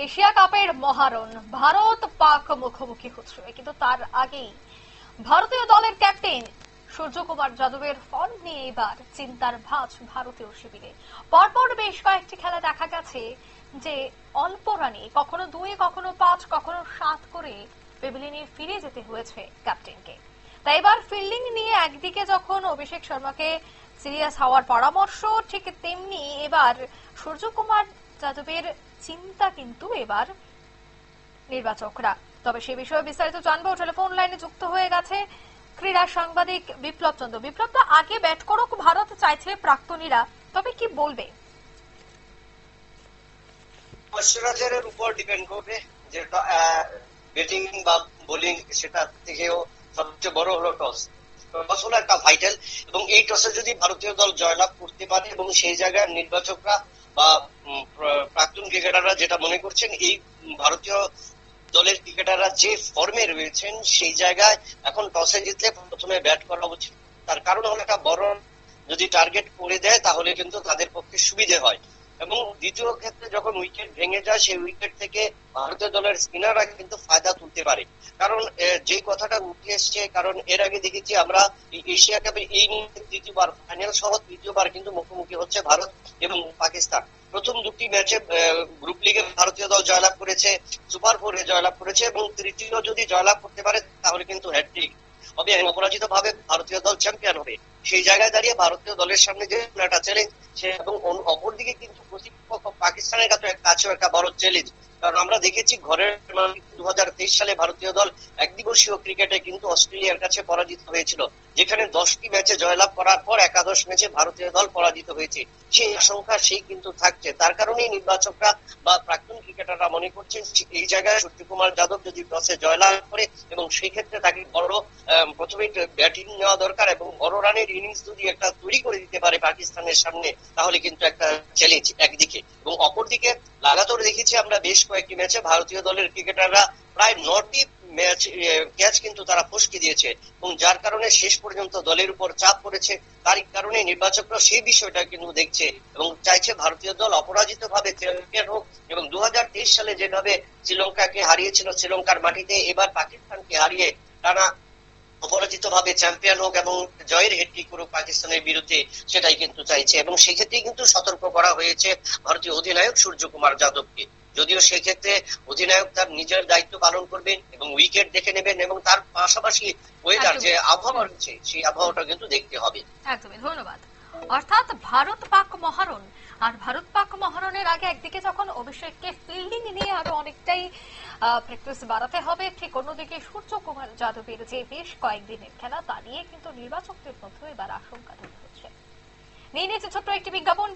Asia কাপের মহারণ ভারত পাক মুখোমুখি হচ্ছে, কিন্তু তার আগেই ভারতীয় দলের ক্যাপ্টেন সূর্যকুমার যাদবের ফর্ম নিয়ে এবার চিন্তার ভাঁজ ভারতীয় শিবিরে। পরপর বেশ কয়েকটি খেলা দেখা গেছে যে অল্প রানে কখনো 2, কখনো 5, কখনো 7 করে পেভিলিয়নে ফিরে যেতে হয়েছে ক্যাপ্টেনকে। তাই এবার ফিল্ডিং নিয়ে একদিকে যখন অভিষেক শর্মাকে সিরিয়াস হওয়ার পরামর্শ, ঠিক তেমনি এবার সূর্যকুমার যাদবের চিন্তা কিন্তু এবার নির্বাচকরা। তবে সে বিষয়ে বিস্তারিত জানবো, টেলিফোন লাইনে যুক্ত হয়ে গেছে ক্রীড়া সাংবাদিক বিপ্লব চন্দ্র। বিপ্লব, তো আগে ব্যাট করুক ভারত চাইছে প্রাক্তনীরা, তবে কি বলবে? ময়শ্চারাইজারের উপর ডিপেন্ড করবে, যেটা ব্যাটিং বা বোলিং সেটা থেকেও সবচেয়ে বড় হলো টস। টস হলো একটা ভাইটাল, এবং এই টসে যদি ভারতীয় দল জয়লাভ করতে পারে এবং সেই জায়গায় নির্বাচকরা বা প্রাক্তন ক্রিকেটাররা যেটা মনে করছেন, এই ভারতীয় দলের ক্রিকেটাররা যে ফর্মে রয়েছেন সেই জায়গায় এখন টসে জিতলে প্রথমে ব্যাট করা উচিত। তার কারণ হলো একটা বড় যদি টার্গেট করে দেয় তাহলে কিন্তু তাদের পক্ষে সুবিধে হয়, এবং দ্বিতীয় ক্ষেত্রে যখন উইকেট ভেঙে যায় সেই উইকেট থেকে ভারতীয় দলের স্পিনাররা কিন্তু ফায়দা তুলতে পারে। কারণ যে কথাটা উঠে এসছে, কারণ এর আগে দেখেছি আমরা এশিয়া কাপে এই দ্বিতীয়বার ফাইনাল সহ তৃতীয়বার কিন্তু মুখোমুখি হচ্ছে ভারত এবং পাকিস্তান। প্রথম দুটি ম্যাচে গ্রুপ লিগে ভারতীয় দল জয়লাভ করেছে, সুপার 4-এ জয়লাভ করেছে, এবং তৃতীয় যদি জয়লাভ করতে পারে তাহলে কিন্তু হ্যাটট্রিক হবে, অপরাজিত ভাবে ভারতীয় দল চ্যাম্পিয়ন হবে। সেই জায়গায় দাঁড়িয়ে ভারতীয় দলের সামনে যে একটা চ্যালেঞ্জ, সে এবং অপরদিকে কিন্তু প্রতিপক্ষ পাকিস্তানের কাছেও একটা বড় চ্যালেঞ্জ। কারণ আমরা দেখেছি ঘরের 2023 সালে ভারতীয় দল একদিবসীয় ক্রিকেটে কিন্তু অস্ট্রেলিয়ার কাছে পরাজিত হয়েছিল, যেখানে 10টি ম্যাচে জয়লাভ করার পর একাদশ ম্যাচে ভারতীয় দল পরাজিত হয়েছে। সেই আশঙ্কা সেই কিন্তু থাকছে। তার কারণেই নির্বাচকরা বা প্রাক্তন ক্রিকেটাররা মনে করছেন এই জায়গায় সূর্যকুমার যাদব যদি টসে জয়লাভ করে, এবং সেই ক্ষেত্রে তাকে বড় প্রথমে ব্যাটিং নেওয়া দরকার, এবং বড় রানের ইনিংস যদি একটা তৈরি করে দিতে পারে পাকিস্তানের সামনে, তাহলে কিন্তু একটা চ্যালেঞ্জ একদিকে। এবং অপরদিকে লাগাতার দেখেছি আমরা বেশ কয়েকটি ম্যাচে ভারতীয় দলের ক্রিকেটাররা প্রায় 9টি ক্যাচ কিন্তু তারা ফসকে দিয়েছে, এবং যার কারণে শেষ পর্যন্ত দলের উপর চাপ পড়েছে। তার কারণে নির্বাচকরা সেই বিষয়টা কিন্তু দেখছে এবং চাইছে ভারতীয় দল অপরাজিত ভাবে চ্যাম্পিয়ন হোক, এবং 2023 সালে যেভাবে শ্রীলঙ্কাকে হারিয়েছিল শ্রীলঙ্কার মাটিতে, এবার পাকিস্তানকে হারিয়ে টানা অপরাজিত ভাবে চ্যাম্পিয়ন হোক এবং জয়ের হ্যাট্রিক করুক পাকিস্তানের বিরুদ্ধে, সেটাই কিন্তু চাইছে। এবং সেক্ষেত্রে কিন্তু সতর্ক করা হয়েছে ভারতীয় অধিনায়ক সূর্যকুমার যাদবকে। যদিও সেক্ষেত্রে অধিনায়ক তার নিজের দায়িত্ব পালন করবেন এবং উইকেট দেখে নেবেন, এবং তার পাশাপাশি ওয়েদার যে আবহাওয়া রয়েছে সেই আবহাওয়াটা কিন্তু দেখতে হবে। একদমই, ধন্যবাদ। অর্থাৎ ভারত পাক মহারণ, আর ভারত পাক মহারণের আগে একদিকে যখন অভিষেককে ফিল্ডিং নিয়ে আরো অনেকটাই প্র্যাকটিস বাড়াতে হবে, ঠিক অন্যদিকে সূর্যকুমার যাদবের যে বেশ কয়েকদিনের খেলা তা নিয়ে কিন্তু নির্বাচকদের মধ্যে এবার আশঙ্কা তৈরি হচ্ছে। নিয়ে নিয়েছে ছোট্ট একটি বিজ্ঞাপন।